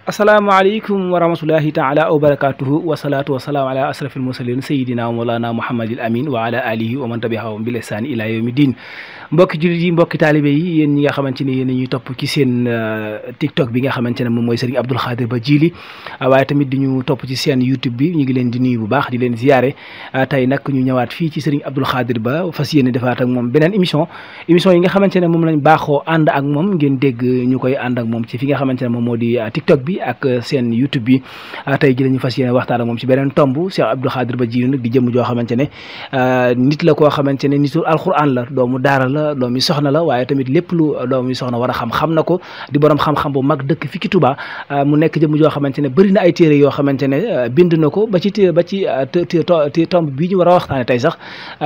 asalaamaaleykum wa rahmatullahi taala wa barakatuhu wasalaatu wasalaamu ala asrafil mursalin sayidina mawlana muhammadil amin wa ala alihi wa man tabiahum bil ihsani ila yawmi din mbokki jullit yi mbokki taalibe yi yéen ñi nga xamante ne yéen ñuy topp ci seen TikTok bi nga xamante ne moom mooy Serigne Abdoul Khadir Ba Djily waaye tamit di ñu topp ci seen YouTube bi ñu ngi leen di nuyu bu baax di leen ziyaare tey nag ñu ñëwaat fii ci Serigne Abdoul Khadir Ba fas yéene defaat ak moom beneen émission yi nga xamante ne moom lañ baaxoo ànd ak moom ngeen dégg ñu koy ànd ak moom ci fi nga xamante ne moom moo di TikTok bi ak seen YouTube bi tey ji lañu fas yéene waxtaan ak moom ci beneen tomb Cheikh Abdoul Khadir Ba Djily nag di jëm joo xamante ne nit la koo xamante ne nitu alquran la doomu daara la doomi soxna la waaye tamit lépp lu doomi soxna war a xam na ko di borom xam-xam bu mag dëkk fi ci Touba mu nekk jëm joo xamante ne bëri na ay téere yoo xamante ne bind na ko ba ci tomb bii ñu war a waxtaane tey sax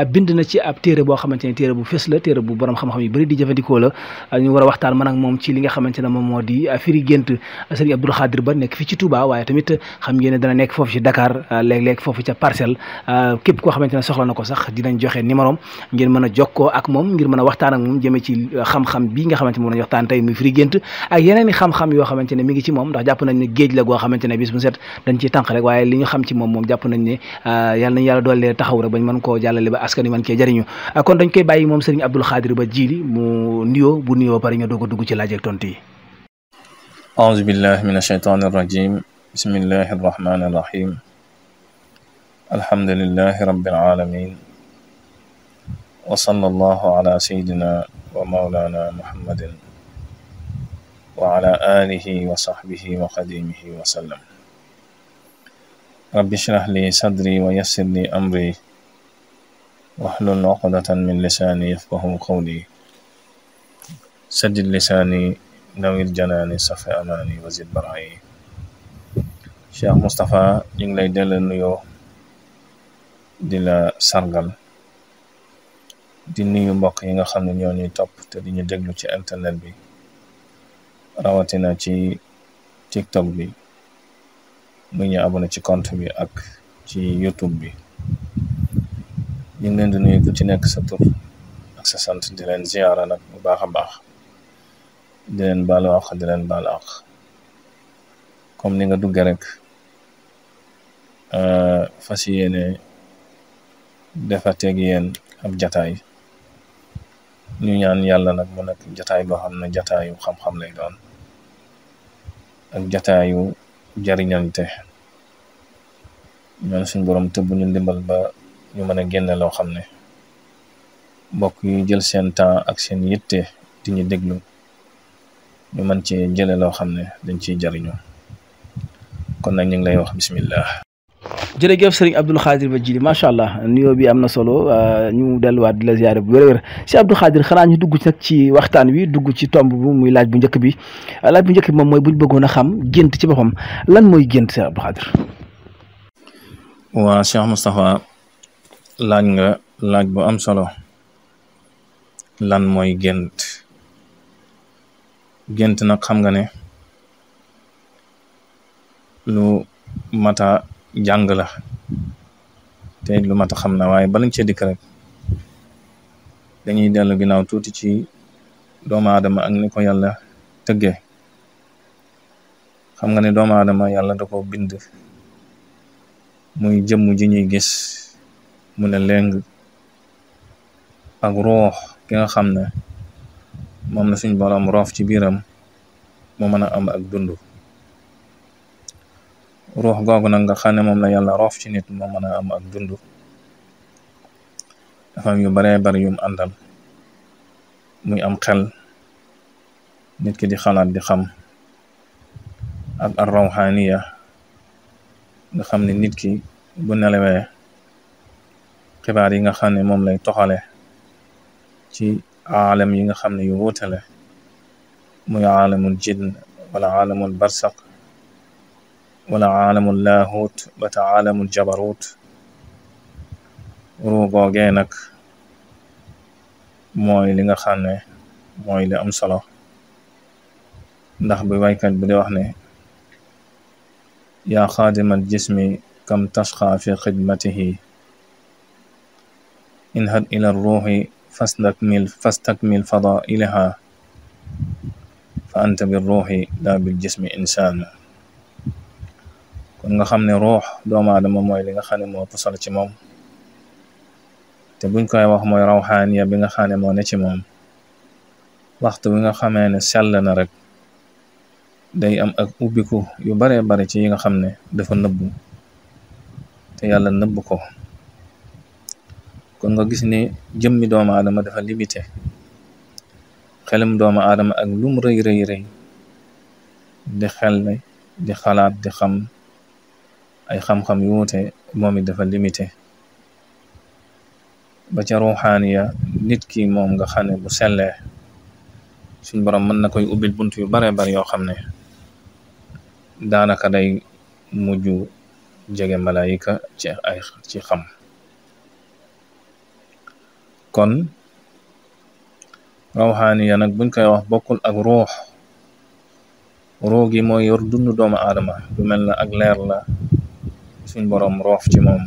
bind na ci ab téere boo xamante ne téere bu fës la téere bu borom xam-xam yu bëri di jëfandikoo la ñu war a waxtaan man ak moom ci li nga xamante ne moom moo di firi gént Serigne Abdoul Khadir Ba nekk fi ci Touba waaye tamit xam ngeen ne dana nekk foofu ci Dakar léeg-léeg foofu ca Parcelles képp koo xamante ne soxla na ko sax dinañ joxe numéro ngeen mën a jokkoo ak moom ngir mën a waxtaan ak moom jëmee ci xam-xam bii nga xamante ne moom lañ waxtaan tey muy firi gént ak yeneen i xam-xam yoo xamante ne mi ngi ci moom ndax jàpp nañ ne géej la goo xamante ne bis bu set dañ ciy tànq rek waaye li ñu xam ci moom jàpp nañ ne yàlla nañ yàlla doole taxaw rek bañ mën koo jàllale ba askan wi mën cee jëriñu kon dañ koy bàyyi moom Serigne Abdoul Khadir Ba Djily mu nuyoo bu nuyoo pare ñu doog a dugg ci laaj ak tontu yi. أعوذ بالله من الشيطان الرجيم بسم الله الرحمن الرحيم الحمد لله رب العالمين وصلى الله على سيدنا ومولانا محمد وعلى آله وصحبه وخديمه وسلم رب اشرح لي صدري ويسر لي أمري واحلل عقدة من لساني يفقه قولي سدد لساني nawil janaani safi amaani wazid barayi Cheikh Moustapha ñu ngi lay delloo nuyoo di la sargal di nuyu mbokk yi nga xam ne ñoo ñuy topp te di ñu déglu ci internet bi rawatina ci TikTok bi mu ñu abonné ci compte bi ak ci YouTube bi ñu ngi leen di nuyu ku ci nekk sa tur ak sa sant di leen ziyaara nag bu baax a baax di leen baalu àq di leen baalu àq comme ni nga duggee rek fas yéene defateeg yéen ab jataay ñu ñaan yàlla nag mu nekk jataay boo xam ne jataayu xam-xam lay doon ak jataayu jariñante ñaan suñ borom tëbb ñu ndimbal ba ñu mën a génne loo xam ne mbokk yi jël seen temps ak seen yitte di ñu déglu ñu mën ci jële loo xam ne dañ ciy jariñoo kon nag ñu ngi lay wax bismillah. jërëjëf Serigne Abdoul Khadir Ba Djily macha allah nuyoo bi am na solo ñu delluwaat di la ziare bu wér-wér si Abdoul Khadir xanaa ñu dugg nag ci waxtaan wi dugg ci tomb bu muy laaj bu njëkk bi moom mooy buñ bëggoon a xam gént ci boppam lan mooy gént si Abdoul Khadir. waa Cheikh Moustapha laaj nga laaj bu am solo lan mooy gént. gént nag xam nga ne lu mata jàng la te lu mata xam na waaye balañ cee dikk rek dañuy dellu ginnaaw tuuti ci doomu aadama ak ni ko yàlla tëggee xam nga ne doomu aadama yàlla da ko bind muy jëmm ji ñuy gis mu ne leng ak ruux ki nga xam ne moom la suñ borom roof ci biiram mu mën a am ak dund ruux googu nag nga xam ne moom la yàlla roof ci nit moo mën a am ak dund dafa am yu baree bari yum àndal muy am xel nit ki di xalaat di xam ak ar rawxaaniya nga xam ne nit ki bu nelawee xibaar yi nga xam ne moom lay toxale ci aalam yi nga xam ne yu wuutale muy aalamul jinn wala aalamul barsaq wala aalamul laahut bata aalamul jabarut ruu googee nag mooy li nga xam ne mooy li am solo ndax bi waykat bi di wax ne yaa xaadimal jismi kam tashqa fi xidmatihi inhad ila ruuxi fastakmil fadailaha fa anta bir ruuxi laa bil jismi insaanu kon nga xam ne ruux doomu aadama mooy li nga xam ne moo ëpp solo ci moom te buñ koy wax mooy rawxaaniya bi nga xam ne moo ne ci moom waxtu wi nga xamee ne sell na rek day am ak ubbiku yu baree bari ci yi nga xam ne dafa nëbbu te yàlla nëbb ko kon nga gis ne jëmmi doomu aadama dafa limité xelum doomu aadama ak lum rëy di xel di xalaat di xam ay xam-xam yu wuute moom it dafa limité ba ca ruuxaaniya nit ki moom nga xam ne bu sellee suñ borom mën na koy ubbil bunt yu baree bari yoo xam ne daanaka day mujj jege malaayika ci xam kon rawxaaniya nag buñ koy wax bokkul ak ruux gi mooy yor dundu doomu aadama du mel na ak leer la suñ borom roof ci moom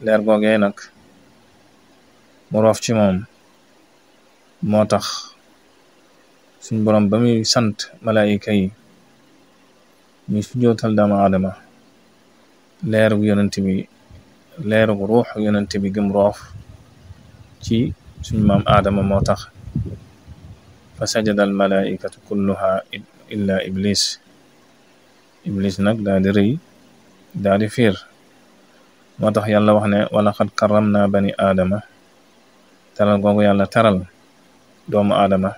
leer googee nag mu roof ci moom moo tax suñ borom ba muy sant malaayika yi ñuy sujjootal doomu aadama leeru yonent bi leeru ruux yonent bi gëm roof ci suñ maam aadama moo tax fa sajada al malaikatu kulluha illa iblis nag daa di rëy daa di fiir moo tax yàlla wax ne wala xad karramna bani aadama teral googu yàlla teral doomu aadama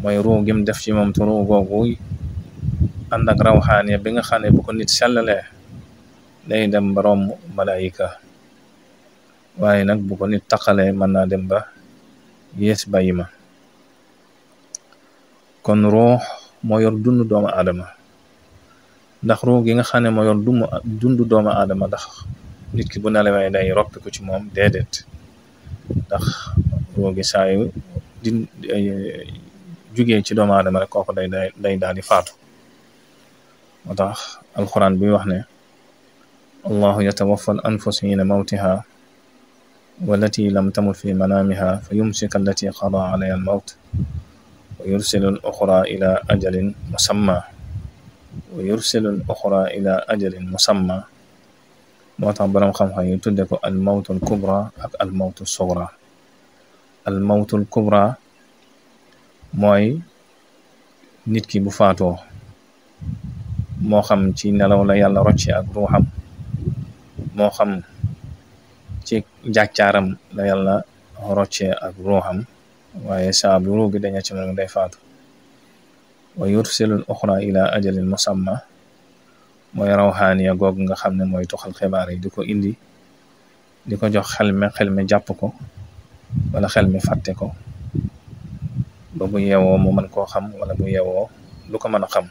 mooy ruu gim def ci moom te ruu googu ànd ak rawxaaniya bi nga xam ne bu ko nit sellalee day dem ba romb malaayika waaye nag bu ko nit taqalee mën naa dem ba yées bàyyi ma kon ruux moo yor dundu doomu aadama ndax ruux gi nga xam ne moo yor dundu doomu aadama ndax nit ki bu nelawee day roppi ko ci moom déedéet ndax ruux gi saa yu jugee ci doomu aadama rek kooku day daal di faatu moo tax alquran bi wax ne allahu yatawaffa al anfus hiina mawtiha wallati lam tamut fi manaamiha fa yumsik allati qada alayha al mawt wa yursilu al uxra ila ajalin musamma moo tax boroom xam-xam yi tudde ko al mawtul kubra ak al mawtul sugra al mawtul kubra mooy nit ki bu faatoo moo xam ci nelaw la yàlla rocce ak ruuxam moo xam ci jàccaaram la yàlla rocce ak ruuxam waaye saa bu ruugi daña ci moom day faatu wa yursilul uxra ila ajalin musamma mooy rawxaaniya googu nga xam ne mooy toxal xibaar yi di ko indi di ko jox xel mi jàpp ko wala xel mi fàtte ko ba bu yeewoo mu mën koo xam wala bu yeewoo du ko mën a xam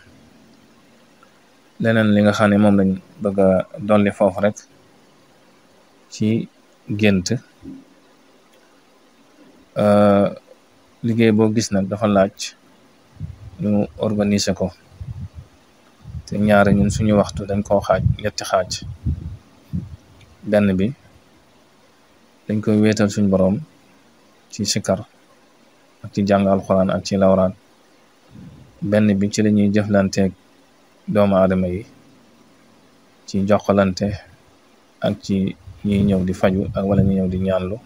leneen li nga xam ne moom lañ bëgg a dolli foofu rek ci gént liggéey boo gis nag dafa laaj ñu organiser ko te ñaari ñun suñu waxtu dañ koo xaaj ñetti xaaj benn bi dañ koy wéetal suñ boroom ci sikar ak ci jàng alxuraan ak ci lawraat benn bi ci lañuy jëflanteeg doomu aadama yi ci jokkalante ak ci ñuy ñëw di faju ak wala ñuy ñëw di ñaanlu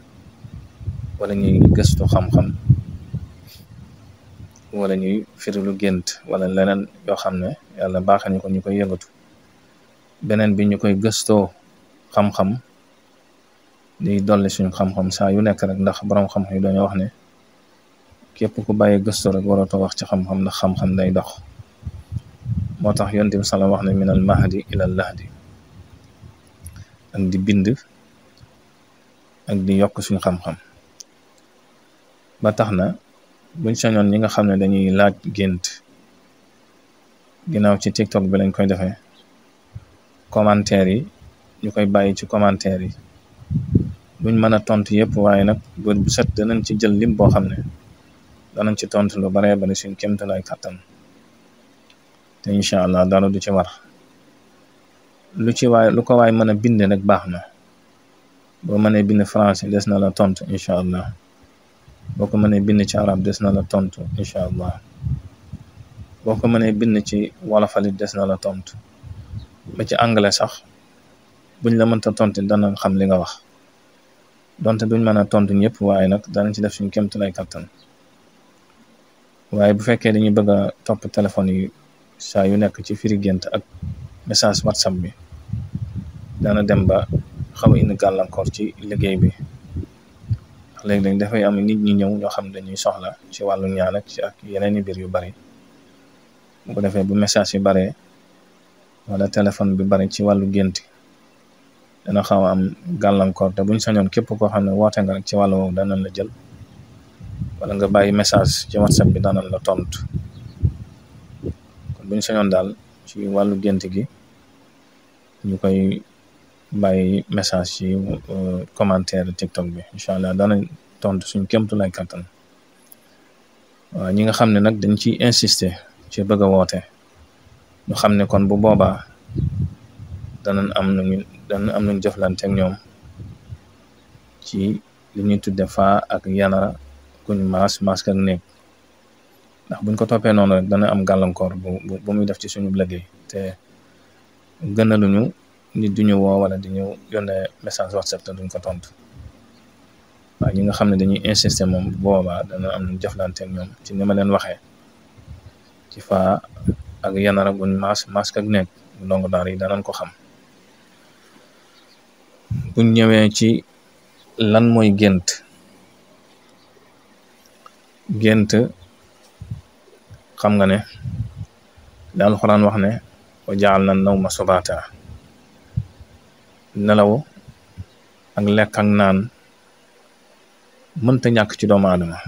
wala ñuy gëstu xam-xam wala ñuy firilu gént wala leneen yoo xam ne yàlla baaxe ñu ko ñu koy yëngatu beneen bi ñu koy gëstoo xam-xam di dolli suñu xam-xam saa yu nekk rek ndax borom xam-xam yi dañoo wax ne képp ku bàyyi gëstu rek waratoo wax ci xam-xam ndax xam-xam day dox moo tax yonent bi salaam wax ne minal mahdi ilal lahdi ak di bind ak di yokk suñu xam-xam ba tax na buñ sañoon ñi nga xam ne dañuy laaj gént ginnaaw ci TikTok bi lañ koy defee commentaire yi ñu koy bàyyi ci commentaire yi buñ mën a tontu yëpp waaye nag bët bu set danañ ci jël lim boo xam ne danañ ci tontu lu baree bari suñ kéemtalaay kàttan te incha allah dara du ci war lu ko waay mën a bind nag baax na boo mënee bind français des na la tontu incha allah boo ko mënee bind ci arab des na la tontu incha allah boo ko mënee bind ci wolofalit des na la tontu ba ci anglais sax buñ la mënta tontu dana xam li nga wax donte duñ mën a tontu ñëpp waaye nag danañ ci def suñu kéemtulaay kattan waaye bu fekkee dañuy bëgg a topp téléphone yi saa yu nekk ci firi gént ak message whatsapp bi dana dem ba xaw a indi gàllankoor ci liggéey bi ndax léeg-léeg dafay am nit ñi ñëw ñoo xam dañuy soxla ci wàllu ñaan ak ci ak yeneen i mbir yu bari bu ko defee bu message yi baree wala téléphone bi bari ci wàllu gént dana xaw a am gàllankoor te buñ sañoon képp koo xam ne woote nga rek ci wàllu woowu danañ la jël wala nga bàyyi message ci whatsapp bi danañ la tontu kon buñ sañoon daal ci wàllu gént gi ñu koy bàyyi message ci commentaire TikTok bi incha allah danañ tontu suñ kéemtulaay kattan waaw ñi nga xam ne nag dañ ciy insister ci bëgg a woote ñu xam ne kon bu boobaa danañ am nuñ jëflante ak ñoom ci li ñuy tudde faa ak yanara kuñ masque ak néeg ndax buñ ko toppee noonu rek dana am gàllankoor bu muy def ci suñu liggéey te gënaluñu nit duñu woo wala di ñu yónnee message WhatsApp te duñ ko tontu waaye ñi nga xam ne dañuy insister moom bu boobaa dana am nuñ jëflante ak ñoom ci ni ma leen waxee ci faa ak yanara buñ masque ak néeg ndongo daar yi danañ ko xam buñ ñëwee ci lan mooy gént xam nga ne li alxuraan wax ne wa ja'alna nawma subata nelaw ak lekk ak naan mënta ñàkk ci doomu aadama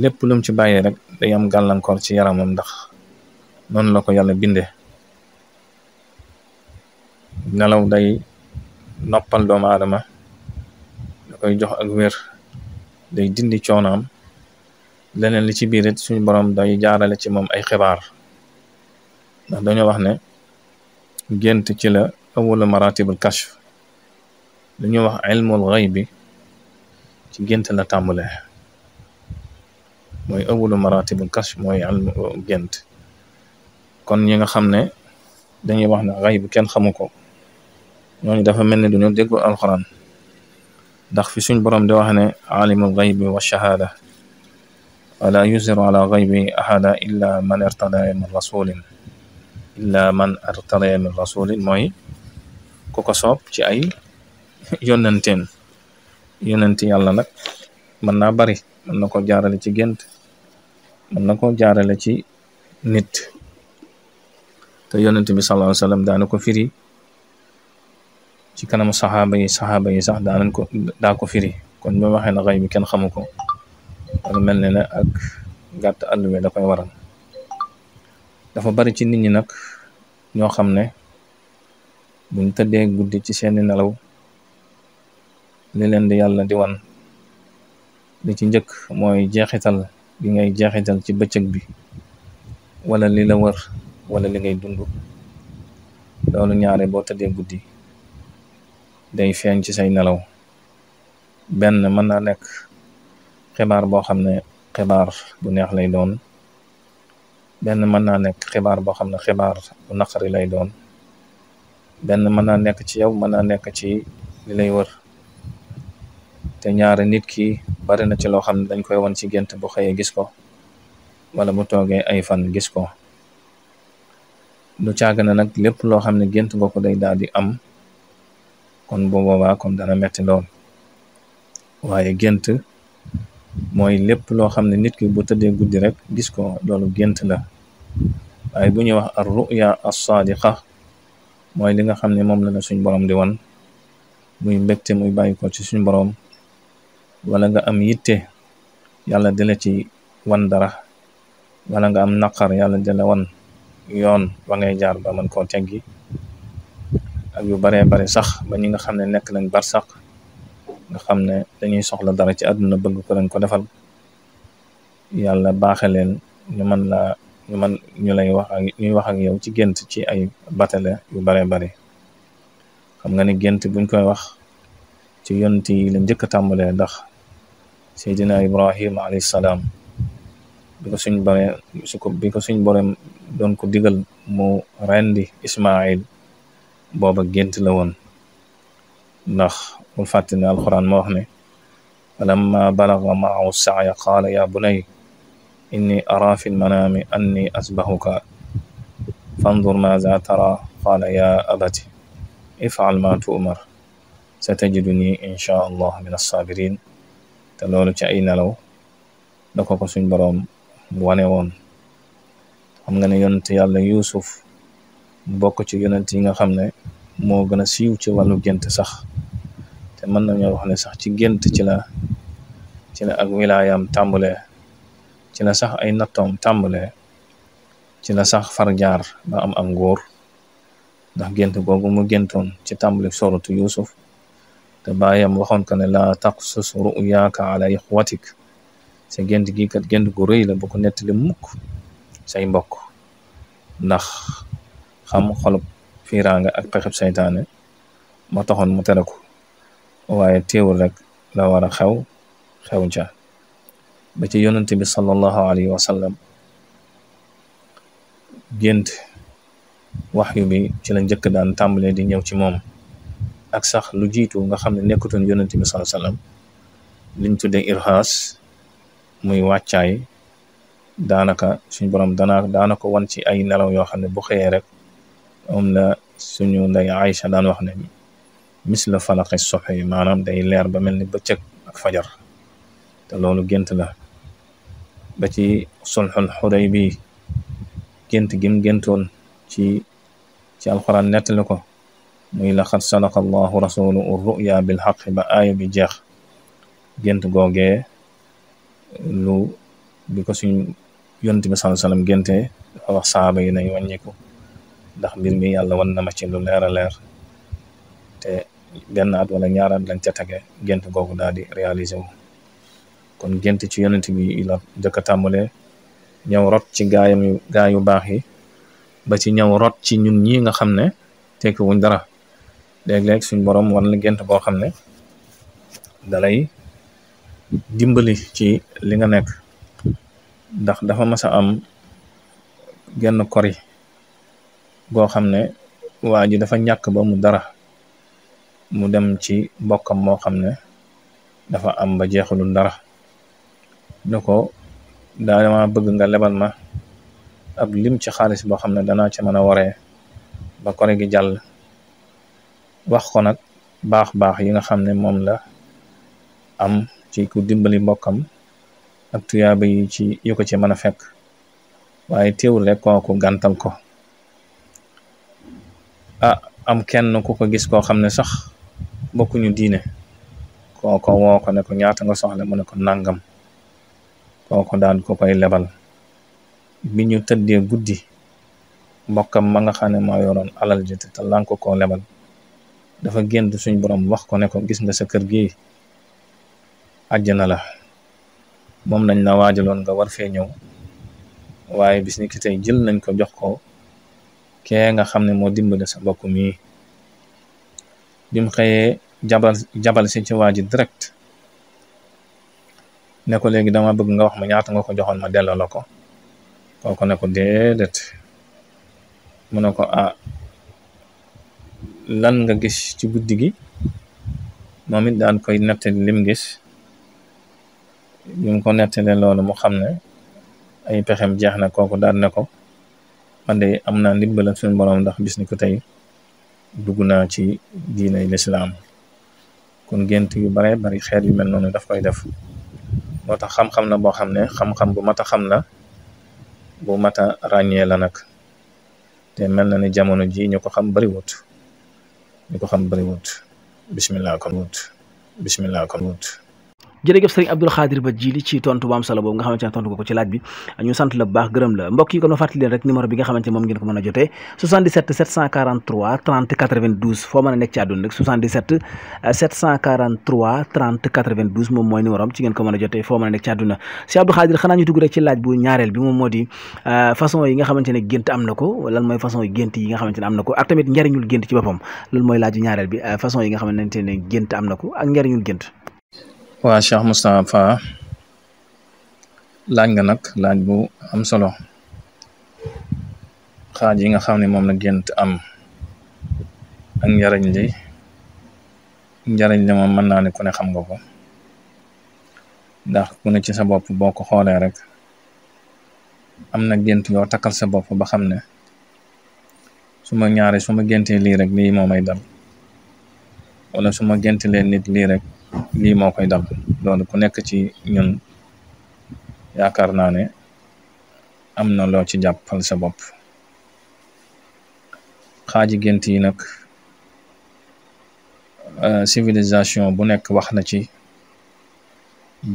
lépp lum ci bàyyee rek day am gàllankoor ci yaramam ndax noonu la ko yàlla binde nelaw day noppal doomu aadama da koy jox ak wér day dindi coonaam leneen li ci biir it suñu borom day jaarale ci moom ay xibaar ndax dañoo wax ne gént ci la awwalu maratibul kashf lu ñuy wax ilmul ghaib bi ci gént la tàmbalee mooy awwalu maratibul kashf mooy ilmu gént kon ñi nga xam ne dañuy wax ne ghaib kenn xamu ko ñooñu dafa mel ni duñu déglu alxuraan ndax fi suñ borom di wax ne alimul ghaybi wa shahada wala yusiru ala ghaybi ahada illa man irtada min rasulin mooy ku ko soob ci ay yonenti yàlla nag mën naa bari mën na ko jaarale ci gént mën na ko jaarale ci nit te yonent bi sallallahu alayhi wa sallam daana ko firi ci kanamu saxaaba yi sax daa ko firi kon bi waxee na xëy bi kenn xamu ko wala mel ne ak gàtt àlluwe da koy waral dafa bari ci nit ñi nag ñoo xam ne buñ tëddee guddi ci seeni nelaw li leen di yàlla di wan li ci njëkk mooy jeexital bi ngay jeexital ci bëccëg bi wala li la wër wala li ngay dund loolu ñaare boo tëddee guddi day feeñ ci say nelaw benn mën naa nekk xibaar boo xam ne xibaar bu neex lay doon benn mën naa nekk xibaar boo xam ne xibaar bu naqari lay doon benn mën naa nekk ci yow mën naa nekk ci li lay wër te ñaari nit ki bari na ci loo xam ne dañ koy won ci gént bu xëyee gis ko wala bu toogee ay fan gis ko du caaga na nag lépp loo xam ne gént nga ko day daal di am kon bu boobaa kon dana metti lool waaye gént mooy lépp loo xam ne nit ki bu tëddee guddi rek gis ko loolu gént la waaye bu ñuy wax ar ruya as-sadiqa mooy li nga xam ne moom la suñ borom di wan muy mbégte muy bàyyi ko ci suñ borom wala nga am yitte yàlla di la ci wan dara wala nga am naqar yàlla di la wan yoon wa ngay jaar ba mën koo teggi ak yu baree bari sax ba ñi nga xam ne nekk nañ bar sax nga xam ne dañuy soxla dara ci àdduna bëgg ko leen ko defal yàlla baaxe leen ñu lay wax ak ñuy wax ak yow ci gént ci ay batale yu baree bari xam nga ne gént buñ koy wax ci yonent yi la njëkk a tàmbalee ndax Seydina Ibrahima alayhi salaam bi ko suñ borom doon ko digal mu rendi Ismaayil booba gént la woon ndax bul fàtte ne alquran moo wax ne falamma balaga maahu saaya qaala ya bunay inni ara fi lmanaami anni asbahuka fandur maza tara qaala ya abati ifal ma tu'mar satajiduni insha allah min assabirin te loolu ci ay nelaw da ko suñ boroom wane woon. xam nga ne yonent yàlla Yuusuf bokk ci yonent yi nga xam ne moo gën a siiw ci wàllu gént sax te mën nañoo wax ne sax ci gént ci la ak wilaayam tàmbalee ci la sax ay nattoom tàmbalee ci la sax far jaar ba am ngóor ndax gént googu mu géntoon ci tàmbali soratu Yuusuf te baayam waxoon ko ne laa taqsus ru'yaaka ala ixwatik sa gént gi kat gént gu rëy la bu ko nettali mukk say mbokk ndax xam xolub fiiraanga ak pexeb saytaane moo taxoon mu tere ko waaye teewul rek la war a xew ca ba ci yonent bi sallallahu alayhi wa sallam gént waxyu bi ci la njëkk daan tàmbalee di ñëw ci moom ak sax lu jiitu nga xam ne nekkutoon yonent bi sallallahu alayhi wa sallam liñ tuddee irhaas muy wàccaay daanaka suñ borom daana ko wan ci ay nelaw yoo xam ne bu xëyee rek moom la suñu nday Aïcha daan wax ne misla falaqi subhi maanaam day leer ba mel ni bëccëg ak fajar te loolu gént la. ba ci sulhul Hudaybi gént gim géntoon ci alquran nettali ko muy laqad sadaqa allahu rasuluhu ruya bil haqq ba aaya bi jeex gént googee lu bi ko suñ yonent bi sallallahu alayhi wasallam géntee dafa wax saaba yi nañ wàññiku ndax mbir mi yàlla wan na ma ci lu leer a leer te benn at wala ñaaraat lañ ca tege gént googu daal di réalisé wu. kon gént ci yonent bi la jëkk a tàmbalee ñëw rot ci gaa yu baax yi ba ci ñëw rot ci ñun ñi nga xam ne tekki wuñ dara léeg-léeg suñ borom wan la gént boo xam ne dalay dimbali ci li nga nekk ndax dafa mas a am genn kori goo xam ne waa ji dafa ñàkk ba mu dara mu dem ci mbokkam moo xam ne dafa am ba jeexalul dara ne ko dama bëgg nga lebal ma ab lim ci xaalis boo xam ne danaa ci mën a waree ba kori gi jàll wax ko nag baax yi nga xam ne moom la am ci ku dimbali mbokkam ak tuyaaba yi ci yu ko ci mën a fekk waaye teewul rek kooku gàntal ko am kenn ku ko gis koo xam ne sax bokkuñu diine kooko woo ko ne ko ñaata nga soxla mu ne ko nangam kooko daan ko koy lebal bi ñu tëddee guddi mbokkam ma nga xam ne moo yoroon alal ji te lan ko koo lebal dafa gént suñ borom wax ko ne ko gis nga sa kër gi àjjana la moom nañ la waajaloon nga war fee ñëw waaye bis ni ki tey jël nañ ko jox ko kee nga xam ne moo dimbale sa mbokk mii bi mu xëyee jabal si ci waa ji direct ne ko léegi dama bëgg nga wax ma ñaata nga ko joxoon ma delloo la ko kooku ne ko déedéet mu ne ko lan nga gis ci guddi gi moom it daan koy nettali lim gis bi mu ko nettalee loolu mu xam ne ay pexem jeex na kooku daan ne ko man de am naa ndimbal suñu borom ndax bis ni ko tey dugg naa ci diinay lislaam kon gént yu bare bari xeet yu mel noonu daf koy def moo tax xam-xam na boo xam ne xam-xam bu mat a xam la bu mat a ràññee la nag te mel na ni jamono ji ñu ko xam bariwut bismillah kon wut jërëjëf sëriñ Abdou Khadre Badjily ci tontu bu am solo boobu nga xamante ne tontu ko ci laaj bi ñu sant la bu baax gërëm la mbokk yi kon ma fàttali leen rek numéro bi nga xamante ne moom ngeen ko mën a jotee 77 743 30 92 foo mën a nekk ci àdduna rek 77 743 30 92 moom mooy numéro am ci ngeen ko mën a jotee foo mën a nekk ci àdduna si Abdou Khadre xanaa ñu dugg rek ci laaj bu ñaareel bi moom moo di façon yi nga xamante ne gént am na ko lan mooy façon yi gént yi nga xamante ne am na ko ak tamit njariñul gént ci boppam loolu mooy laaju ñaareel bi façon yi nga xamante ne gént am na ko ak njariñul gént. waa Cheikh Moustapha laaj nga nag laaj bu am solo xaaj yi nga xam ne moom la gént am ak njariñ li moom mën naa ne ku ne xam nga ko, ndax ku ne ci sa bopp boo ko xoolee rek am na gént yoo takkal sa bopp ba xam ne su ma géntee lii rek lii moo may dal, wala su ma géntelee nit lii rek lii moo koy dal. loolu ku nekk ci ñun yaakaar naa ne am na loo ci jàppal sa bopp. xaaji gént yi nag civilisation bu nekk wax na ci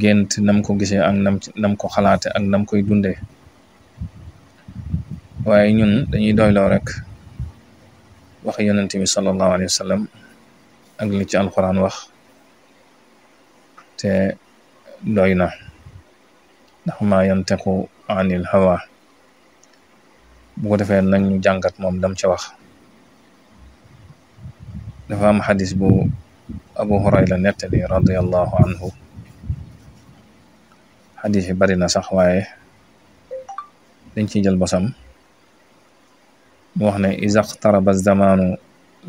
gént nam ko gisee ak nam ko xalaate ak nam koy dundee, waaye ñun dañuy doyloo rek wax yonent bi sallallahu alayhi wa sallam ak li ci alquran wax te doy na, ndax ma yantiqu anil hawa. bu ko defee nag ñu jàngat moom dam ca wax. dafa am xadis bu Abu Hurayra nettali radiyallahu anhu. xadis yi bari na sax waaye dañ ciy jël bosam. mu wax ne iza iqtaraba az-zamaanu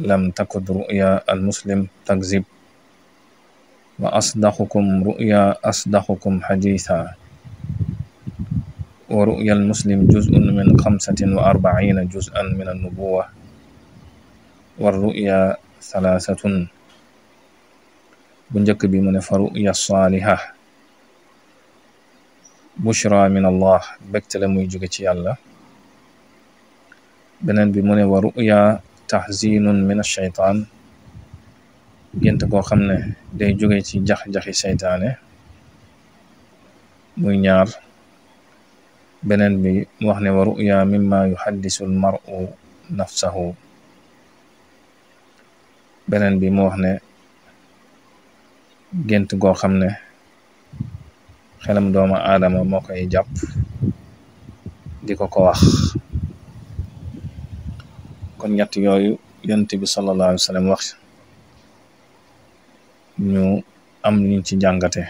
lam takud ru'ya al-muslim takzib wa asdaqukum ru'ya asdaqukum xadiisa wa ru'ya al-muslim juz'un min 45 juz'an min an-nubuwwa wa ru'ya thalathatun. bu njëkk bi mu ne fa ru'ya saaliha bushra min Allah, bégte la muy jóge ci yàlla. beneen bi mu ne wa ru'ya tahzinun min ash-shaytaan, gént koo xam ne day jóge ci jax-jaxi seytaane muy ñaar. beneen bi mu wax ne wa ru'ya mimma yuhaddisu al-mar'u nafsahu. beneen bi mu wax ne gént goo xam ne xelam doomu aadama moo koy jàpp di ko wax. kon ñett yooyu yonent bi sallallahu alayhi wa sallam wax ñu am luñ ci jàngate.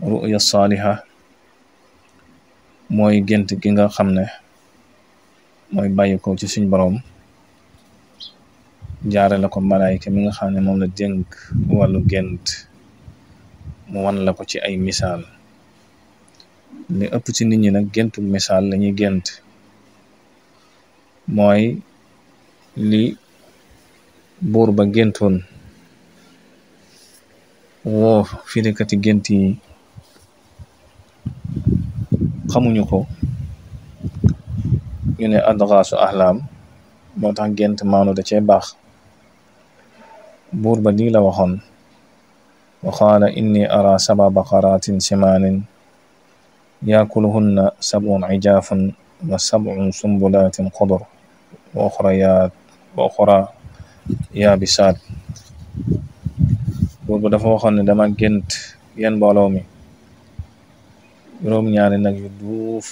ru'ya saaliha mooy gént gi nga xam ne mooy bàyyi ko ci suñ boroom jaare la ko malaayika mi nga xam ne moom la dénk wàllu gént mu wan la ko ci ay misaal. li ëpp ci nit ñi nag géntu misaal lañuy gént, mooy li buur ba géntoon woo firikati gént yi xamuñu ko, ñu ne adgaasu ahlaam, moo tax gént maanu da cee baax. buur ba lii la waxoon wa qaala inni ara 7 baqaratin simaanin yaakuluhunna 7 ijaafun wa 7 sumbulaatin xudur wa uxra yaabisaat. buur ba dafa waxoon ne dama gént yéen mbooloo mi juróom-ñaari nag yu duuf,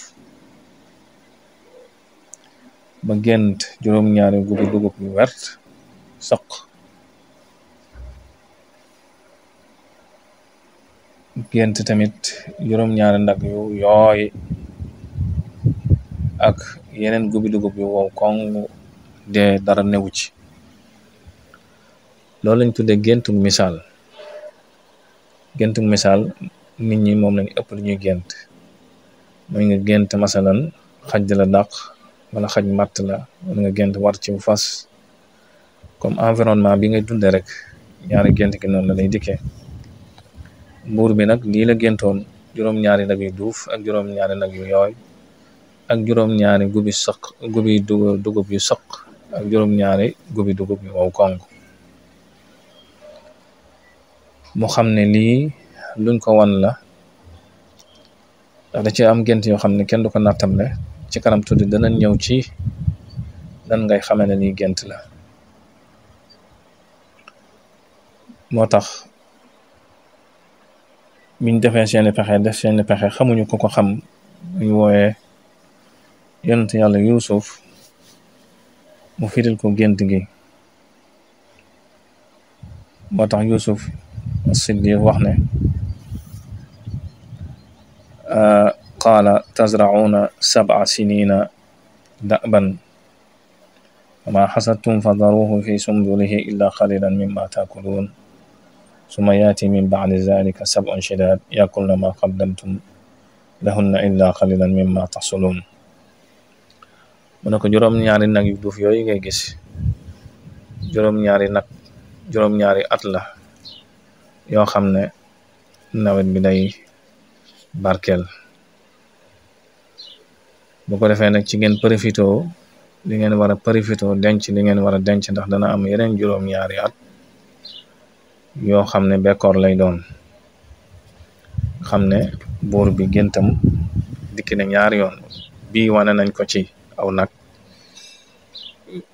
ba gént juróom-ñaari gubi dugub yu wert sëq, gént tamit juróom-ñaari nag yu yooy ak yeneen gubi dugub yu wow koŋ de dara newu ci. loolu lañ tudde géntu misaal. géntu misaal nit ñi moom lañ ëpp lu ñuy gént. mooy nga gént masalan xaj la dàq wala xaj matt la, wala nga gént war ci fas. comme environnement bi ngay dunde rek ñaari gént gi noonu la lay dikkee. buur bi nag lii la géntoon juróom-ñaari nag yu duuf ak juróom-ñaari nag yu yooy ak juróom-ñaari gubi dugub yu sëq ak juróom-ñaari gubi dugub yu wow kong. mu xam ne lii luñ ko wan la, ndax da ci am gént yoo xam ne kenn du ko nattamle. ci kanam tuddi danañ ñëw ci nan ngay xamee ne lii gént la. moo tax biñ defee seeni pexe xamuñu ko xam ñu wooyee yonent yàlla Yuusuf mu firil ko gént gi. moo tax Yuusuf as-Siddiq wax ne qaala tazra'uuna 7 siniina da'ban wama hasadtum fadaruhu fi sumbulihi illa qalilan mimma takulun summa yaati min ba'di zalika sab'un shidad yakulna ma qaddamtum lahunna illa qalilan mimma tahsulun. mu ne ko juróom-ñaari nag yu duuf yooyu ngay gis juróom-ñaari at la yoo xam ne nawet bi day barkeel. bu ko defee nag ci ngeen profitoo li ngeen war a profitoo denc li ngeen war a denc, ndax dana am yeneen juróom-ñaari at yoo xam ne bekkoor lay doon. xam ne buur bi géntam dikki na ñaari yoon, bii wane nañ ko ci aw nag,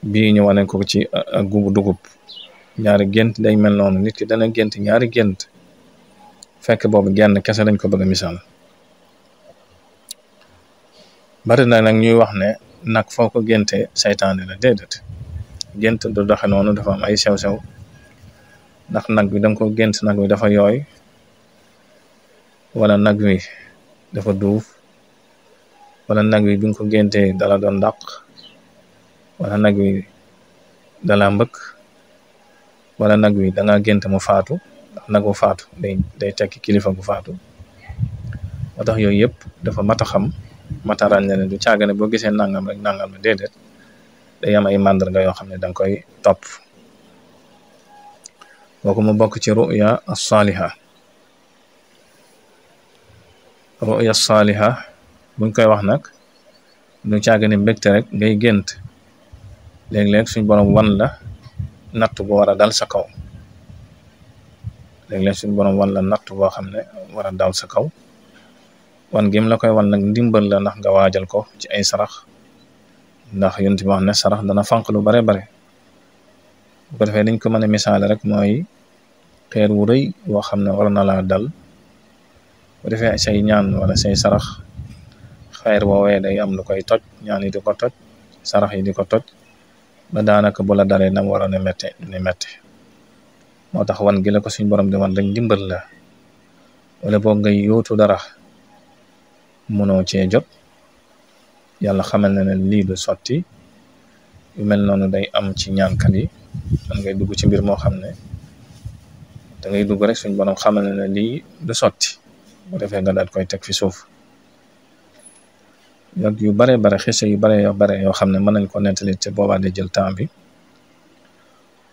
bii ñu wane ko ci ak gubu dugub. ñaari gént day mel noonu, nit ki dana gént ñaari gént fekk boobu genn kese dañ ko bëgg a misaal. bari na nag ñuy wax ne nag foo ko génte saytaane la. déedéet, gént du doxe noonu, dafa am ay sew-sew. ndax nag bi danga ko gént nag wi dafa yooy, wala nag wi dafa duuf, wala nag wi bi nga ko géntee dala doon dàq, wala nag wi dala mbëkk, wala nag wi danga gént mu faatu. ndax nag mu faatu day tekki kilifa gu faatu. moo tax yooyu yëpp dafa mat a xam, mat a ràññale. du caagane boo gisee nangam rek nangam la, déedéet, day am ay màndarga yoo xam ne danga koy topp. kooku mu bokk ci ruya as-saaliha. ruya as-saaliha buñ koy wax nag du caagane mbégte rek ngay gént. léeg-léeg suñ borom wan la natt bu war a dal sa kaw. léeg-léeg suñ borom wan la natt boo xam ne war a dal sa kaw. wan gim la koy wan nag ndimbal la, ndax nga waajal ko ci ay sarax. ndax yonent bi wax ne sarax dana fànq lu bare bare. bu ko defee dañ ko mën a misaale rek mooy xeer wu rëy woo xam ne war na laa dal. bu defee say ñaan wala say sarax, xeer woowee day am lu koy toj, ñaan yi di ko toj, sarax yi di ko toj, ba daanaka bu la dalee nam waroon a mette ni mette. moo tax wan gi la ko suñ borom di wan rek ndimbal la. wala boog ngay yóotu dara mënoo cee jot, yàlla xamal na ne lii du sotti. yu mel noonu day am ci ñaankat yi. man ngay dugg ci mbir moo xam ne da ngay dugg rek suñ borom xamal na ne lii du sotti, bu defee nga daal koy teg fi suuf. yu bare xisa yu bare yoo xam ne mën nañ ko nettali te boobaa de jël temps bi.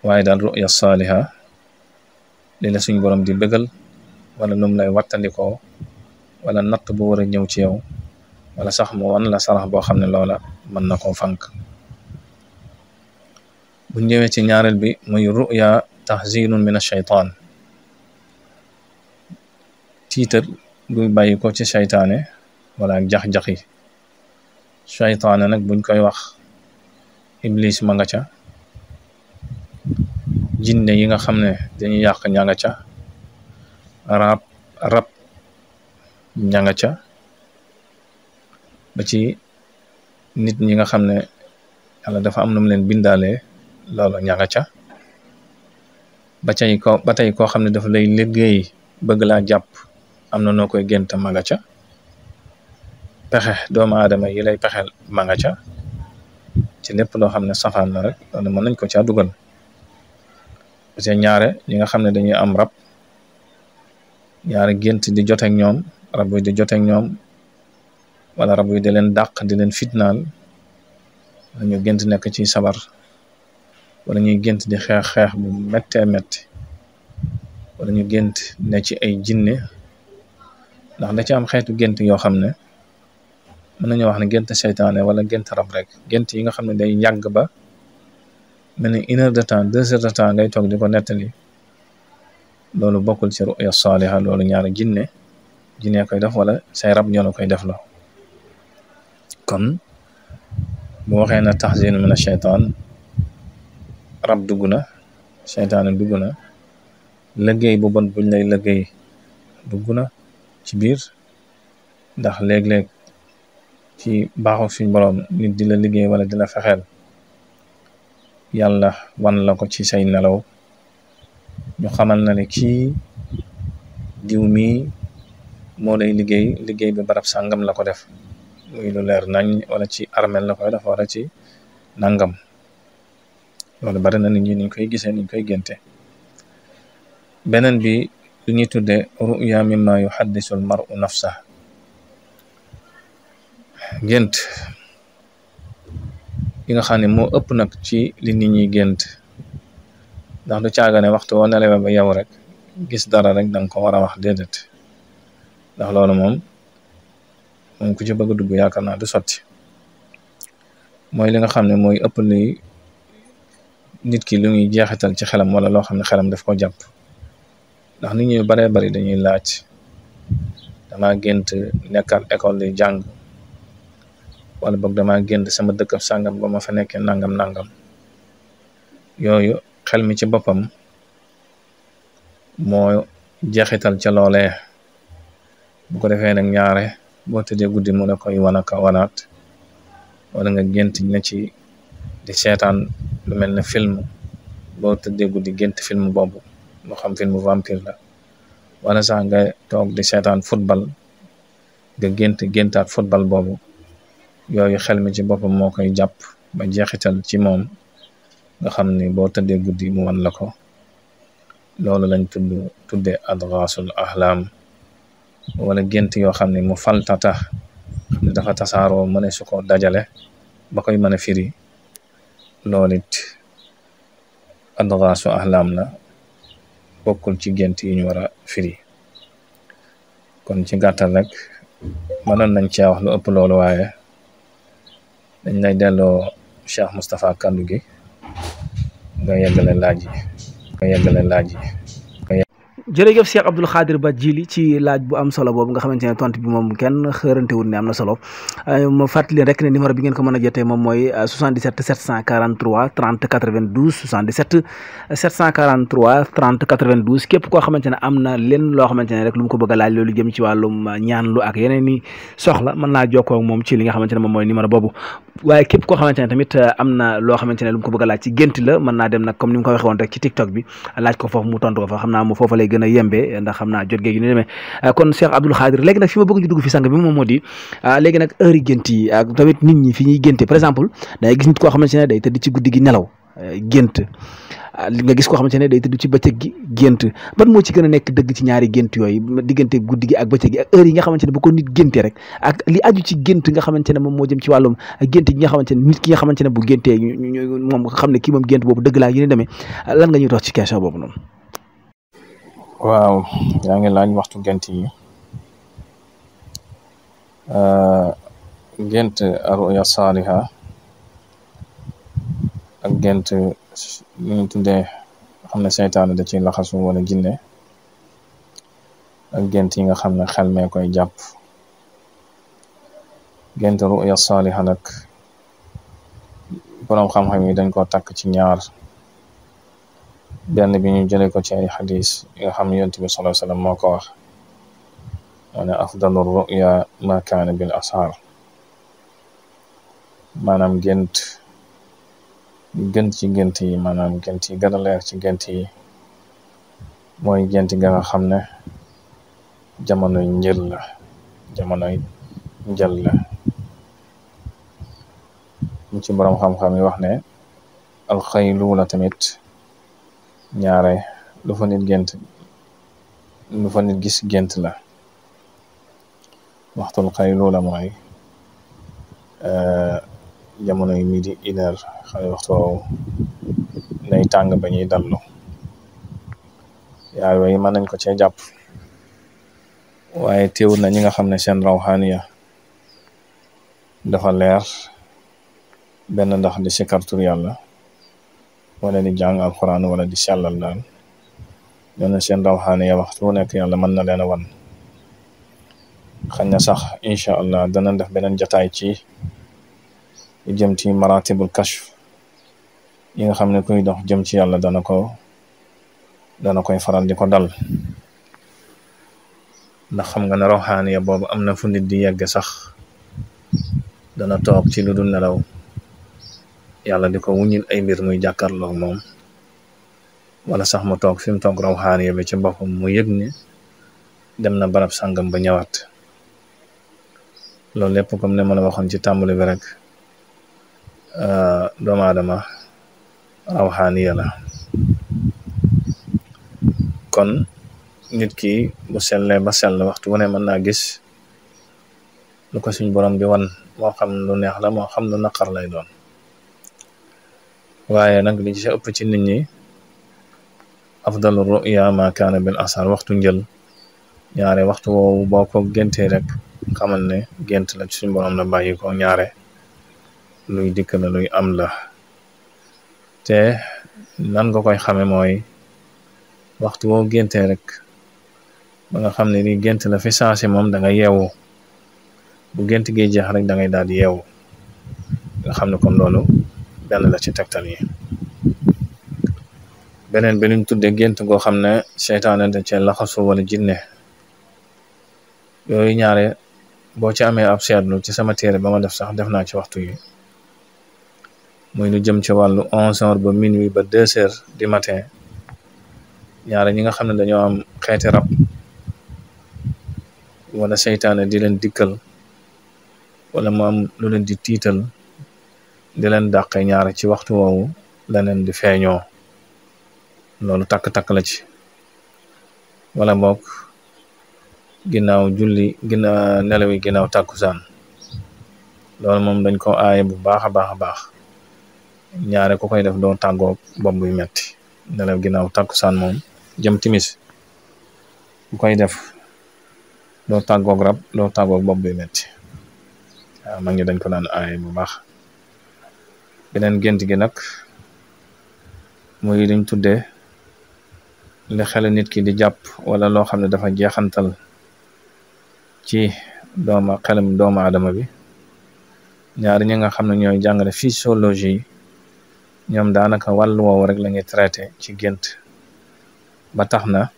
waaye daal ruya saaliha li la suñ borom di bëggal, wala num lay wattandikoo, wala natt bu war a ñëw ci yow, wala sax mu wan la sarax boo xam ne loola mën na koo fànk. bu ñëwee ci ñaareel bi muy ruya tahzinun min ash-shaytaan. tiitar guy bàyyi ko ci saytaane wala ak jax-jaxi. saytaane nag buñ koy wax iblis ma nga ca, jinne yi nga xam ne dañuy yàq ña nga ca, rab ña nga ca, ba ci nit ñi nga xam ne yàlla dafa am na mu leen bindaalee, loolu ña nga ca. ba tey koo xam ne dafa lay liggéey bëgg laa jàpp, am na noo koy gént ma nga ca. pexe doomu aadama yi lay pexeel ma nga ca. ci lépp loo xam ne safaan la rek loolu mën nañ ko caa dugal. parce que ñaare ñi nga xam ne dañuy am rab, ñaare gént di joteek ñoom, rab yi di joteek ñoom, wala rab yi di leen dàq, di leen fitnaal, wala ñu gént nekk ci sabar, wala ñuy gént di xeex bu méttee métti, wala ñu gént ne ci ay jinne. ndax da ci am xeetu gént yoo xam ne mën nañu wax ne gént seytaane wala gént rab rek. gént yi nga xam ne day yàgg ba mel ni 1 heure de temps 2 heures de temps ngay toog di ko nettali, loolu bokkul ci ruya saaliha. loolu ñaari jinne koy def, wala say rab ñoo la koy def la. kon bu waxee na tahzin min ash-shaytaan, rab dugg na, seytaane dugg na, liggéey bu bon buñ lay liggéey dugg na ci biir. ndax léeg-léeg ci baaxu suñ borom nit di la liggéey wala di la fexeel, yàlla wan la ko ci say nelaw, ñu xamal na ne kii diw mii moo lay liggéey bi barab sàngam la ko def. muy lu leer nañ, wala ci armel la koy def wala ci nangam. loolu bari na nit ñi niñ koy gisee niñ koy génte. beneen bi lu ñuy tudde ruya mimma yuhaddisu al mar'u nafsa. gént yi nga xam ne moo ëpp nag ci li nit ñi gént, ndax du caagane waxtu woo nelawee ba yow rek gis dara rek danga ko war a wax, déedéet. ndax loolu moom ku ci bëgg a dugg yaakaar naa du sotti. mooy li nga xam ne mooy ëpp li nit ki lu muy jeexital ci xelam, wala loo xam ne xelam daf ko jàpp. ndax nit ñi baree bari dañuy laaj, dama gént nekkaat école di jàng, wala boog dama gént sama dëkk sàngam ba ma fa nekkee nangam. yooyu xel mi ci boppam moo jeexital ca loolee. bu ko defee nag ñaare boo tëddee guddi mu ne koy wanaat, wala nga gént ne ci di seetaan lu mel ne film. boo tëddee guddi gént film boobu, moo xam film vampire la, wala sax nga toog di seetaan football nga géntaat football boobu. yooyu xel mi ci boppam moo koy jàpp ba jeexital ci moom, nga xam ni boo tëddee guddi mu wan la ko. loolu lañ tuddee adgaasul ahlam, wala gént yoo xam ne mu faltata, xam ne dafa tasaaroo mëne su ko dajale ba koy mën a firi. loolu it adgaasu ahlam la, bokkul ci gént yi ñu war a firi. kon ci gàttal rek mënoon nañ cee wax lu ëpp loolu, waaye dañ lay delloo Cheikh Moustapha kaddu gi nga yeggale laaj yi. jërëjëf Cheikh Abdoul Khadir Ba Djily ci laaj bu am solo boobu nga xamante ne tontu bi moom kenn xërantewul ne am na solo. ma fàttali rek ne numéro bi ngeen ko mën a jotee moom mooy 77 743 30 92 77 743 30 92. képp koo xamante ne am na lenn loo xamante ne rek lu mu ko bëgg a laaj loolu jëm ci wàllum ñaanlu ak yeneen i soxla, mën naa jokkoo ak moom ci li nga xamante ne moom mooy numéro boobu. waaye képp koo xamante ne tamit am na loo xamante ne lu mu ko bëgg a laaj ci gént la, mën naa dem nag comme ni mu ko waxee woon rek ci TikTok bi laaj ko foofu mu tontu ko fa. xam naa mu foofa lay gën a yembe, ndax xam naa jot géegi ni demee. kon Cheikh Abdoul Khadir, léegi nag fi ma bëgg ñu dugg fi sang bi moom moo di léegi nag heure yi gént yi ak tamit nit ñi fi ñuy génte. par exemple day gis nit koo xamante ne day tëdd ci guddi gi nelaw gént, nga gis koo xamante ne day tëdd ci bëccëg gi gént. ban moo ci gën a nekk dëgg ci ñaari gént yooyu, diggante guddi gi ak bëccëg gi, ak heure yi nga xamante ne bu ko nit géntee rek, ak li aju ci gént nga xamante ne moom moo jëm ci wàllum gént gi nga xamante ne nit ki nga xamante ne bu géntee moom nga xam ne kii moom gént boobu dëgg laa yéen demee, lan nga ñuy dox ci question boobu noonu? waaw, yaa ngi laaj waxtu gént yi. gént ruya saaliha ak gént li ñu tuddee xam ne seytaane da ci laxasu wala jinne, ak gént yi nga xam ne xel mee koy jàpp. gént ruya saaliha nag boroom xam-xam yi dañ koo takk ci ñaar. benn bi ñu jëlee ko ci ay xadis yi nga xam ne yonent bi sallallahu alayhi wasallam moo ko wax, moo ne afdalu ruya ma kaana bil ashaar. maanaam gént gën ci gént yi, maanaam gént yi gën a leer ci gént yi mooy gént ga nga xam ne jamonoy njël la. mu ci boroom xam-xam yi wax ne alxayluula tamit ñaare lu fa nit gis gént la. waxtul xayluula mooy jamono yi midi une heure, xam ne waxtu woowu nay tàng ba ñuy dallu. yaay yooyu mën nañ ko cee jàpp, waaye teewul na ñi nga xam ne seen rawxaaniya dafa leer, benn ndax di sikartur yàlla wala di jàng alquran wala di sellal daal, ñoo seen rawxaaniya waxtu wu nekk yàlla mën na leen a wan. xañ na sax incha allah dana def beneen jataay ci jëm ci maratibul kashf yi nga xam ne kuy dox jëm ci yàlla dana koy faral di ko dal. ndax xam nga ne rawxaaniya boobu am na fu nit di yegg sax dana toog ci lu dul nelaw, yàlla di ko wuññil ay mbir muy jàkkaarloo moom, wala sax mu toog fi mu toog rawxaaniya bi ci boppam mu yëg ne dem na barab sàngam ba ñëwaat. loolu lépp comme ne ma la waxoon ci tàmbali bi rek doomu aadama rawxaaniya la. kon nit ki bu sellee ba sell waxtu wu ne mën naa gis lu ko suñ borom di wan, moo xam lu neex la moo xam lu naqar lay doon. waaye nag li ci ëpp ci nit ñi afdalu ruya ma kaana bil asar, waxtu njël ñaare waxtu woowu boo ko géntee rek xamal ne gént la ci suñ borom la bàyyi ko, ñaare luy dikk la, luy am la. te nan nga koy xame mooy waxtu woo géntee rek ba nga xam ne ni gént la fi saasi moom da nga yeewu, bu gént gi jeex rek da ngay daal di yeewu, nga xam ne kon loolu benn la ci tegtal yi. beneen bi luñ tudde gént goo xam ne seytaane da cee laxasu wala jinne, yooyu ñaare boo ci amee ab seetlu ci sama téere ba ma def sax def naa ci waxtu yi, muy lu jëm ci wàllu 11h ba minuit ba 2h du matin. ñaare ñi nga xam ne dañoo am xeeti rab wala seytaane di leen dikkal wala mu am lu leen di tiital di leen dàqe, ñaare ci waxtu woowu la leen di feeñoo. loolu takk-takk la ci. wala boog ginnaaw julli nelaw yi ginnaaw tàkkusaan, loolu moom dañ ko aaye bu baax a baax a baax. ñaare ku koy def doo tàggoog bopp buy metti. nelaw ginnaaw tàkkusaan moom jëm timis ku koy def doo tàggoog rab, doo tàggoog bopp buy metti. waaw mag ñi dañ ko daan aaye bu baax. beneen gént gi nag muy liñ tuddee li xel nit ki di jàpp wala loo xam ne dafa jeexantal ci xelam doomu aadama bi. ñaari ñi nga xam ne ñooy jàngale physiologie, ñoom daanaka wàllu woowu rek la ñuy traité ci gént, ba tax na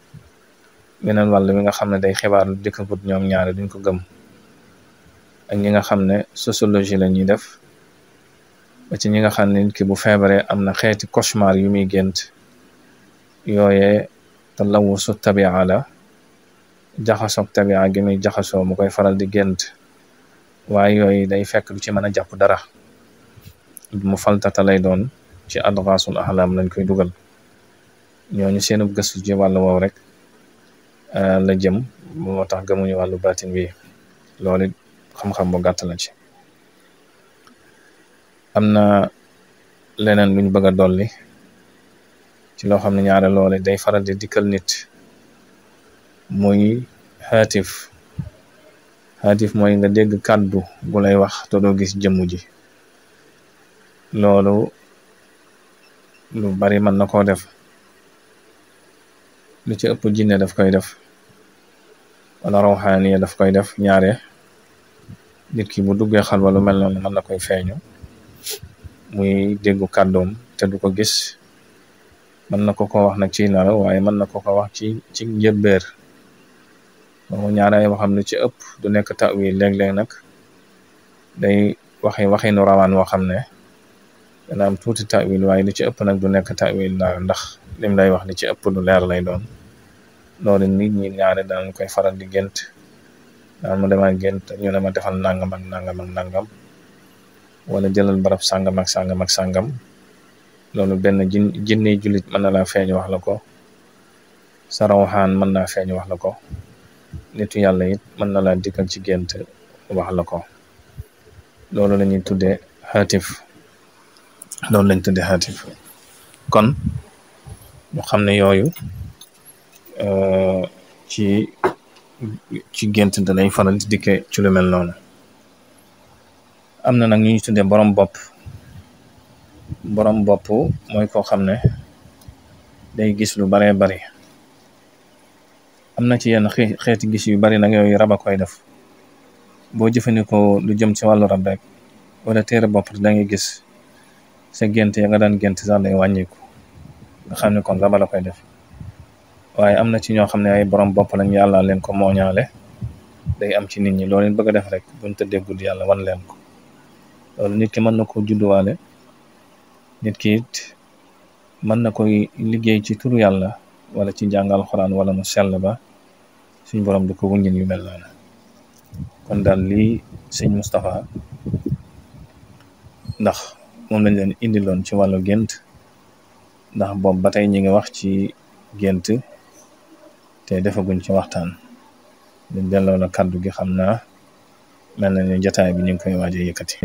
beneen wàll bi nga xam ne day xibaar lu dikkagut ñoom ñaari duñ ko gëm. ak ñi nga xam ne sociologie la ñuy def, ba ci ñi nga xam ne nit ki bu feebaree am na xeeti cauchemar yu muy gént, yooyee te lawusu tabia la, jaxasoog tabia gi muy jaxasoo mu koy faral di gént. waaye yooyu day fekk du ci mën a jàpp dara, mu faltata lay doon, ci adgaasul ahlam lañ koy dugal. ñooñu seenub gëstu ci wàllu woow rek la jëm, moo tax gëmuñu wàllu baatin bi. loolu it xam-xam bu gàtt la ci. am na leneen luñ bëgg a dolli ci loo xam ne ñaare loole day faral di dikkal nit, muy xaatif. xaatif mooy nga dégg kàddu gu lay wax te doo gis jëmm ji. loolu lu bari mën na koo def, lu ci ëpp jinne daf koy def wala rawxaaniya daf koy def. ñaare nit ki bu duggee xalwa lu mel noonu mën na koy feeñu, muy déggu kàddoom te du ko gis. mën na ko wax nag ci nelaw, waaye mën na ko wax ci njëbbeer. moom ñaare ay waxam lu ci ëpp du nekk ta'wil. léeg-léeg nag day waxinu rawaan woo xam ne dana am tuuti ta'wil, waaye lu ci ëpp nag du nekk ta'wil daal, ndax lim lay wax li ci ëpp lu leer lay doon. loolu nit ñi ñaare danañ koy faral di gént, daan mu dema gént ñu ne ma defal nangam ak nangam ak nangam, wala jëlal barab sàngam ak sàngam ak sàngam. loolu benn jinne jullit mën na laa feeñ wax la ko, sa rawxaan mën naa feeñ wax la ko, nitu yàlla it mën na laa dikkal ci gént wax la ko. loolu la ñuy tuddee xaatif. kon ñu xam ne yooyu ci gént da lay faral di dikke ci lu mel noonu. am na nag ñuy tuddee borom bopp. borom bopp mooy koo xam ne day gis lu baree bari. am na ci yenn xeeti gis yu bari nag yooyu rab a koy def. boo jëfandikoo lu jëm ci wàllu rab rek wala téere bopp da ngay gis sa gént ya nga daan gént sax day wàññiku, nga xam ne kon raba la koy def. waaye am na ci ñoo xam ne ay borom bopp lañ, yàlla leen ko mooñaale, day am ci nit ñi. loolu leen bëgg a def rek buñ tëddee guddi yàlla wan leen ko. loolu nit ki mën na ko judduwaale, nit ki it mën na koy liggéey ci turu yàlla wala ci jàngal Alxuraan wala mu sell ba suñ borom di ko wuññil yu mel noonu. kon daal lii sëñ Moustapha ndax moom lañ leen indiloon ci wàllu gént ndax boobu ba tey ñi ngi wax ci gént te defaguñ ci waxtaan dañ delloo la kaddu gi xam naa mel na ni jotaay bi ñu ngi koy waaj a yëkkati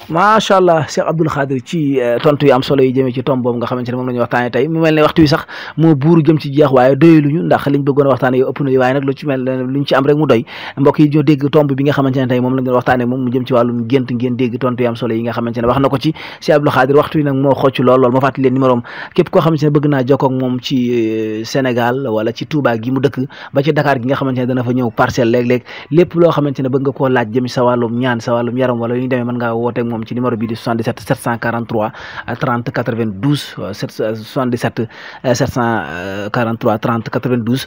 macha allah Cheikh Abdoul Khadir ci tontu yu am solo yi jëmee ci tomb boobu nga xamante ne moom la ñu waxtaanee tey mu mel ne waxtu wi sax moo buuru jëm ci jeex waaye doyaluñu ndax liñ bëggoon a waxtaanee yow ëpp na waaye nag lu ci mel luñ ci am rek mu doy mbokk yi ñoo dégg tomb bi nga xamante ne tey moom la ñu waxtaanee moom mu jëm ci wàllum gént ngeen dégg tontu yu am solo yi nga xamante ne wax na ko ci Cheikh Abdoul Khadir waxtu wi nag moo xocc lool ma fàttali leen numéro am képp koo xamante ne bëgg naa jokkoo ak moom ci Sénégal wala ci Touba gi mu dëkk ba ci Dakar gi nga xamante ne dana fa ñëw parcelle léeg-léeg lépp loo xamante ne bëgg nga koo laaj jëm sa wàllum ñaan sa wàllum yaram wala yu ñu demee mën ngaa woote ak moom ci numéro bi di 77 743 30 92 77 743 30 92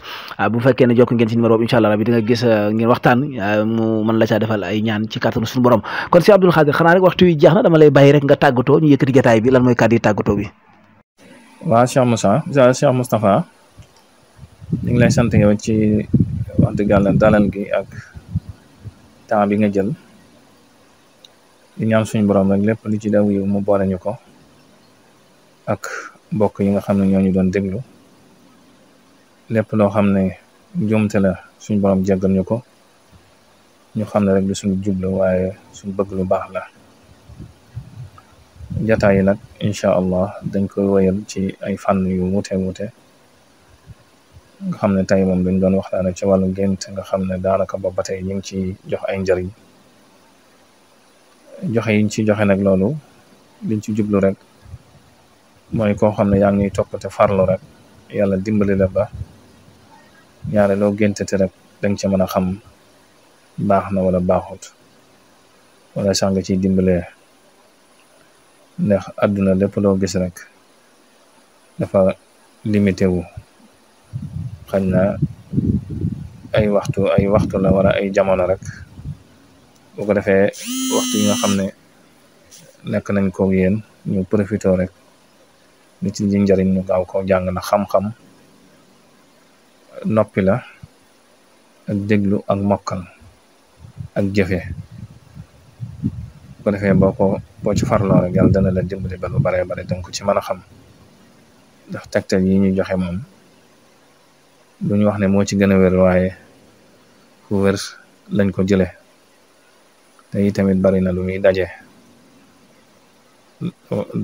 bu fekkee ne jokk ngeen ci numéro boobu incha allah rabbi di nga gis ngeen waxtaan mu mën la caa defal ay ñaan ci kàttanu suñu borom kon si Abdoul Khadir xanaa rek waxtu wi jeex na dama lay bàyyi rek nga tàggatoo ñu yëkkati jotaay bi lan mooy kàddu yi tàggatoo bi. waaw Cheikh Moustapha ñu ngi lay sant yow ci wax dëgg yàlla dalal gi ak temps bi nga jël. di ñaan suñu borom rek lépp li ci daw yiw mu boole ñu ko ak mbokk yi nga xam ne ñoo ñu doon déglu lépp loo xam ne njuumte la suñu borom jéggal ñu ko ñu xam ne rek du suñu jublu waaye suñu bëgg lu baax la jataay yi nag incha allah dañ koy wéyal ci ay fànn yu wuute nga xam ne tey moom dañ doon waxtaane ci wàllu gént nga xam ne daanaka ba tey ñu ngi ci jox ay njëriñ joxe yiñ ci joxe nag loolu liñ ci jublu rek mooy koo xam ne yaa ngi topp te farlu rek yàlla dimbali la ba ñaare loo géntete rek danga ca mën a xam baax na wala baaxut wala sax nga ciy dimbalee ndax àdduna lépp loo gis rek dafa limité wu xañ na ay waxtu la wala ay jamono rek bu ko defee waxtu yi nga xam ne nekk nañ ko yéen ñu profité rek nit ci njëriñ ñu gaaw ko jàng na xam-xam noppi la ak déglu ak mokkal ak jëfe bu ko defee boo ci farloo rek yàlla dana la dimbali ba lu bare bare danga ko ci mën a xam ndax tegtal yi ñu joxe moom duñu wax ne moo ci gën a wér waaye fu wér lañ ko jële te yi tamit bari na lu muy daje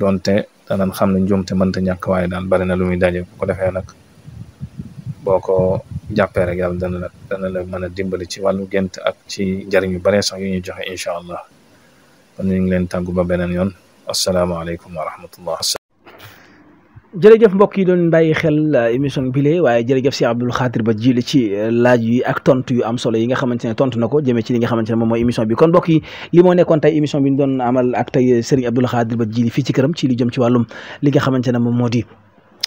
doonte danañ xam ne njuumte mënta ñàkk waaye daal bari na lu muy daje bu ko defee nag boo ko jàppee rek yàlla dana la mën a dimbali ci wàllu gént ak ci njariñ yu bare sax yu ñuy joxe incha allah kon ñu ngi leen tàggu ba beneen yoon asalaamaaleykum wa rahmatullah. jërëjëf mbokk yi doon bàyyi xel émission bile waaye jërëjëf Cheikh Abdoul Khadir Ba Djily ci laaj yi ak tontu yu am solo yi nga xamante ne tontu na ko jëmee ci li nga xamante ne moom mooy émission bi kon mbokk yi li moo nekkoon tey émission bi ñu doon amal ak tey Serigne Abdoul Khadir Ba Djily fii ci këram ci li jëm ci wàllum li nga xamante ne moom moo di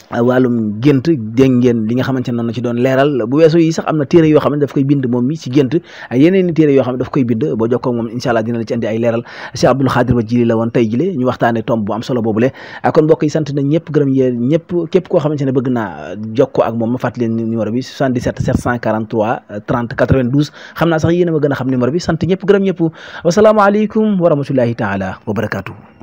wàllum gént dégg ngeen li nga xamante ne noonu la ci doon leeral bu weesu yi sax am na téere yoo xam ne daf koy bind moom mi ci gént ak yeneen ni téere yoo xam ne daf koy bind boo jokkoo moom incha allah dina la ci andi ay leeral Cheikh Abdoul Khadir Ba Djily la woon tey jile ñu waxtaane tomb bu am solo boobule kon mbokk yi sant nañ ñëpp gërëm yéen ñëpp képp koo xamante ne bëgg naa jokkoo ak moom ma fàttali leen numéro bi 77 743 30 92 xam naa sax yéen a ma gën a xam numéro bi sant ñëpp gërëm ñëpp wasalaamaaleykum wa rahmatullahi taala wa barakatuh